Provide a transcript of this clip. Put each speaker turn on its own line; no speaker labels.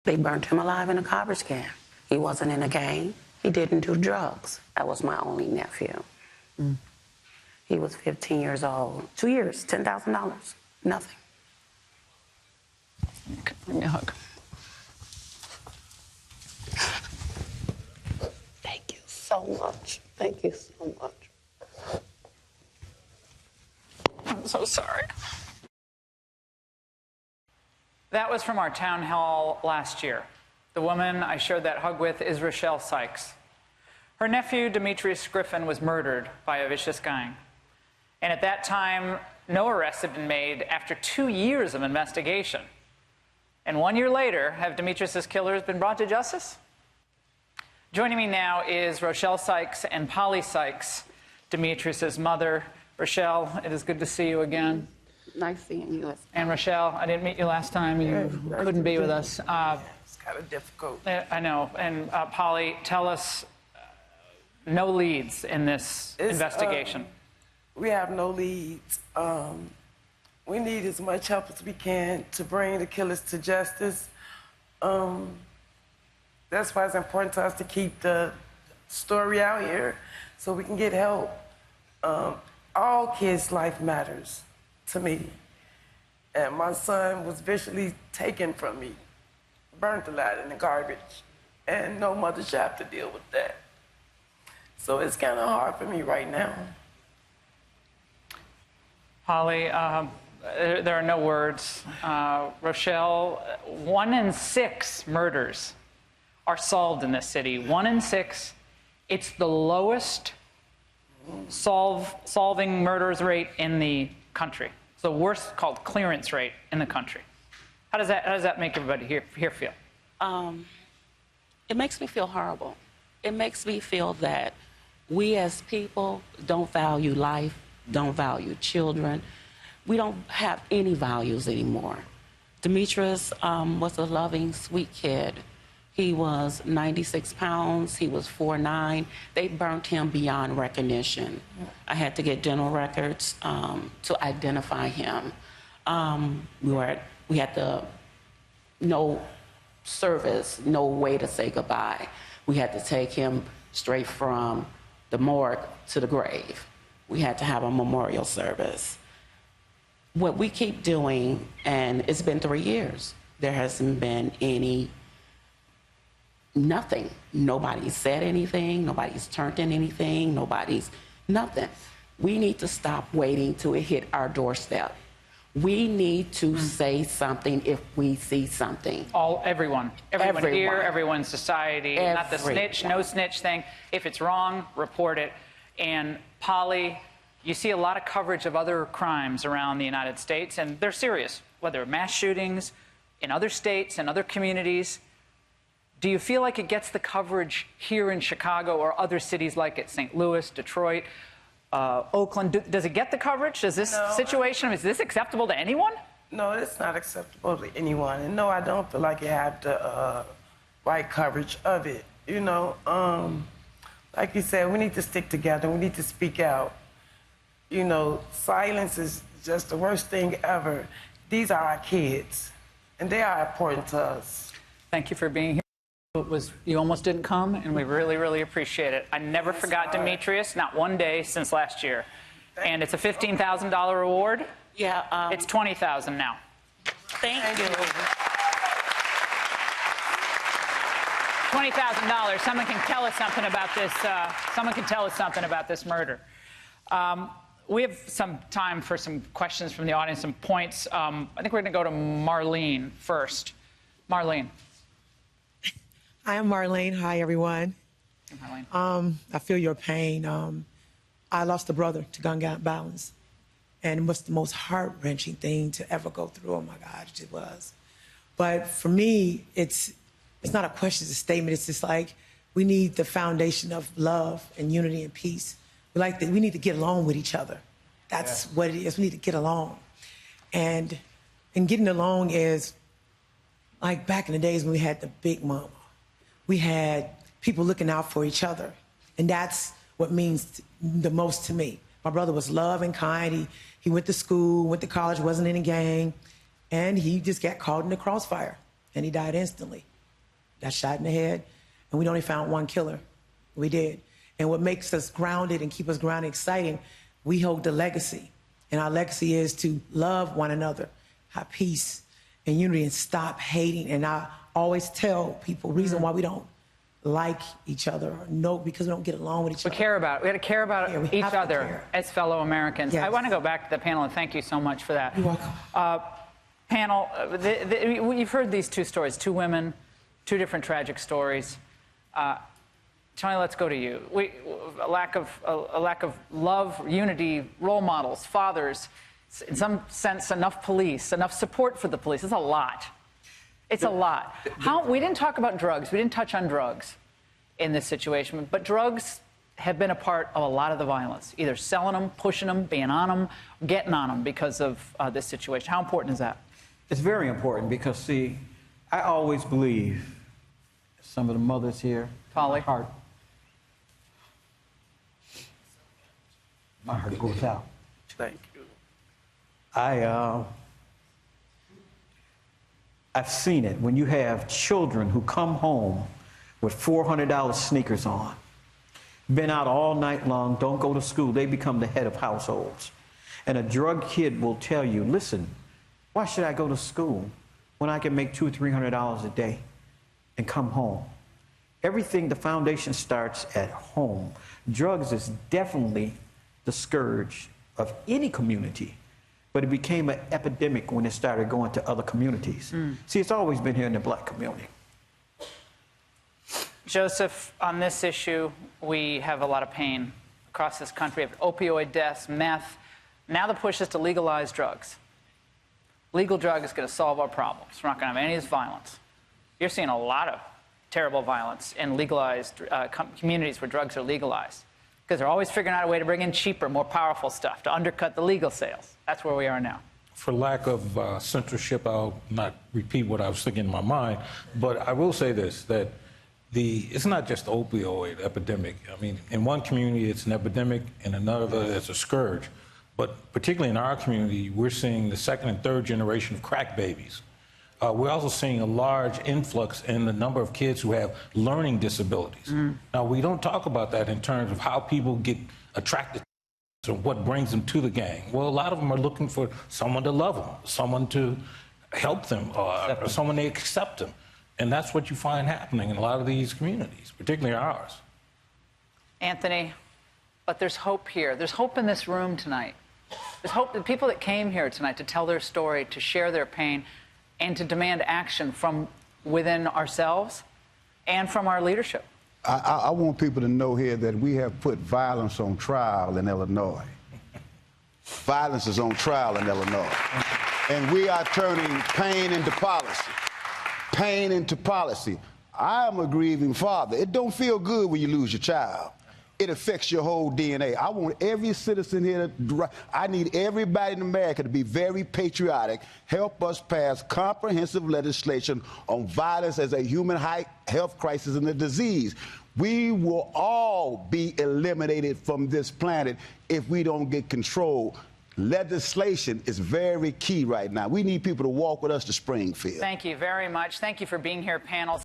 They burnt him alive in a garbage can. He wasn't in a gang. He didn't do drugs. That was my only nephew. He was 15 years old. 2 years, $10,000, nothing.
Give me a hug.
Thank you so much. Thank you so much.
I'm so sorry. That was from our town hall last year. The woman I shared that hug with is Rochelle Sykes. Her nephew, Demetrius Griffin, was murdered by a vicious gang. And at that time, no arrests had been made after 2 years of investigation. And 1 year later, have Demetrius's killers been brought to justice? Joining me now is Rochelle Sykes and Polly Sykes, Demetrius's mother. Rochelle, it is good to see you again.
Nice seeing you.
And Rochelle, I didn't meet you last time. You couldn't be with us.
It's kind of difficult.
I know. And Polly, tell us no leads in this investigation.
We have no leads. We need as much help as we can to bring the killers to justice. That's why it's important to us to keep the story out here so we can get help. All kids' life matters to me. And my son was viciously taken from me, burnt alive in the garbage, and no mother should have to deal with that. So it's kind of hard for me right now.
Polly, there are no words. Rochelle, 1 in 6 murders are solved in this city. 1 in 6. It's the lowest solving murders rate in the country. It's the worst called clearance rate in the country. How does that make everybody here feel?
It makes me feel horrible. It makes me feel that we as people don't value life, don't value children. We don't have any values anymore. Demetrius was a loving, sweet kid. He was 96 pounds. He was 4'9". They burnt him beyond recognition. I had to get dental records to identify him. We had no service, no way to say goodbye. We had to take him straight from the morgue to the grave. We had to have a memorial service. What we keep doing, and it's been 3 years, there hasn't been nothing. Nobody's said anything, nobody's turned in anything, nothing. We need to stop waiting till it hit our doorstep. We need to say something if we see something.
Everyone here, everyone in society, not the snitch, no snitch thing. If it's wrong, report it. And Polly, you see a lot of coverage of other crimes around the United States, and they're serious, whether mass shootings in other states and other communities. Do you feel like it gets the coverage here in Chicago or other cities like it, St. Louis, Detroit, Oakland? Does it get the coverage? Is this situation, is this acceptable to anyone?
No, it's not acceptable to anyone. And no, I don't feel like you have the right coverage of it. You know, like you said, we need to stick together. We need to speak out. You know, silence is just the worst thing ever. These are our kids, and they are important to us.
Thank you for being here. You almost didn't come, and we really, really appreciate it. I never forgot Demetrius, not one day since last year. And it's a $15,000 reward.
Yeah.
It's $20,000 now.
Thank you.
$20,000. Someone can tell us something about this. Someone can tell us something about this murder. We have some time for some questions from the audience, some points. I think we're going to go to Marlene first. Marlene.
Hi, I'm Marlene. Hi, everyone.
Hi, Marlene.
I feel your pain. I lost a brother to gun violence, and it was the most heart-wrenching thing to ever go through. Oh my God, it was. But for me, it's not a question, it's a statement. It's just like we need the foundation of love and unity and peace. We need to get along with each other. That's what it is. We need to get along. And getting along is like back in the days when we had the big mama. We had people looking out for each other. And that's what means the most to me. My brother was love and kind. He went to school, went to college, wasn't in a gang, and he just got caught in the crossfire, and he died instantly. got shot in the head, and we only found one killer. We did. And what makes us grounded and keep us grounded and exciting, we hold the legacy. And our legacy is to love one another, have peace and unity, and stop hating. And I always tell people, reason why we don't like each other, or no, because we don't get along with each other.
We got to care about each other as fellow Americans.
Yes.
I want to go back to the panel, and thank you so much for that.
You're welcome.
Panel, you've heard these two stories, two women, two different tragic stories. Tony, let's go to you. A lack of love, unity, role models, fathers, in some sense, enough police, enough support for the police. It's a lot. It's a lot. We didn't talk about drugs. We didn't touch on drugs in this situation, but drugs have been a part of a lot of the violence, either selling them, pushing them, being on them, getting on them because of this situation. How important is that?
It's very important because, see, I always believe, some of the mothers here,
Polly.
My heart goes out.
Thank you.
I've seen it when you have children who come home with $400 sneakers on, been out all night long, don't go to school, they become the head of households. And a drug kid will tell you, listen, why should I go to school when I can make $200 or $300 a day and come home? Everything, the foundation starts at home. Drugs is definitely the scourge of any community, but it became an epidemic when it started going to other communities. See, it's always been here in the black community.
Joseph, on this issue, we have a lot of pain across this country. We have opioid deaths, meth. Now the push is to legalize drugs. Legal drug is going to solve our problems. We're not going to have any of this violence. You're seeing a lot of terrible violence in legalized communities where drugs are legalized, because they're always figuring out a way to bring in cheaper, more powerful stuff to undercut the legal sales. That's where we are now.
For lack of censorship, I'll not repeat what I was thinking in my mind, but I will say this, that it's not just the opioid epidemic. I mean, in one community it's an epidemic, in another it's a scourge. But particularly in our community, we're seeing the second and third generation of crack babies. We're also seeing a large influx in the number of kids who have learning disabilities. Now, we don't talk about that in terms of how people get attracted to what brings them to the gang. Well, a lot of them are looking for someone to love them, someone to help them, or someone to accept them. And that's what you find happening in a lot of these communities, particularly ours.
Anthony, but there's hope here. There's hope in this room tonight. There's hope. The people that came here tonight to tell their story, to share their pain, and to demand action from within ourselves and from our leadership.
I want people to know here that we have put violence on trial in Illinois. Violence is on trial in Illinois. And we are turning pain into policy. Pain into policy. I am a grieving father. It don't feel good when you lose your child. It affects your whole DNA. I want every citizen here I need everybody in America to be very patriotic, help us pass comprehensive legislation on violence as a human health crisis and a disease. We will all be eliminated from this planet if we don't get control. Legislation is very key right now. We need people to walk with us to Springfield.
Thank you very much. Thank you for being here, panel.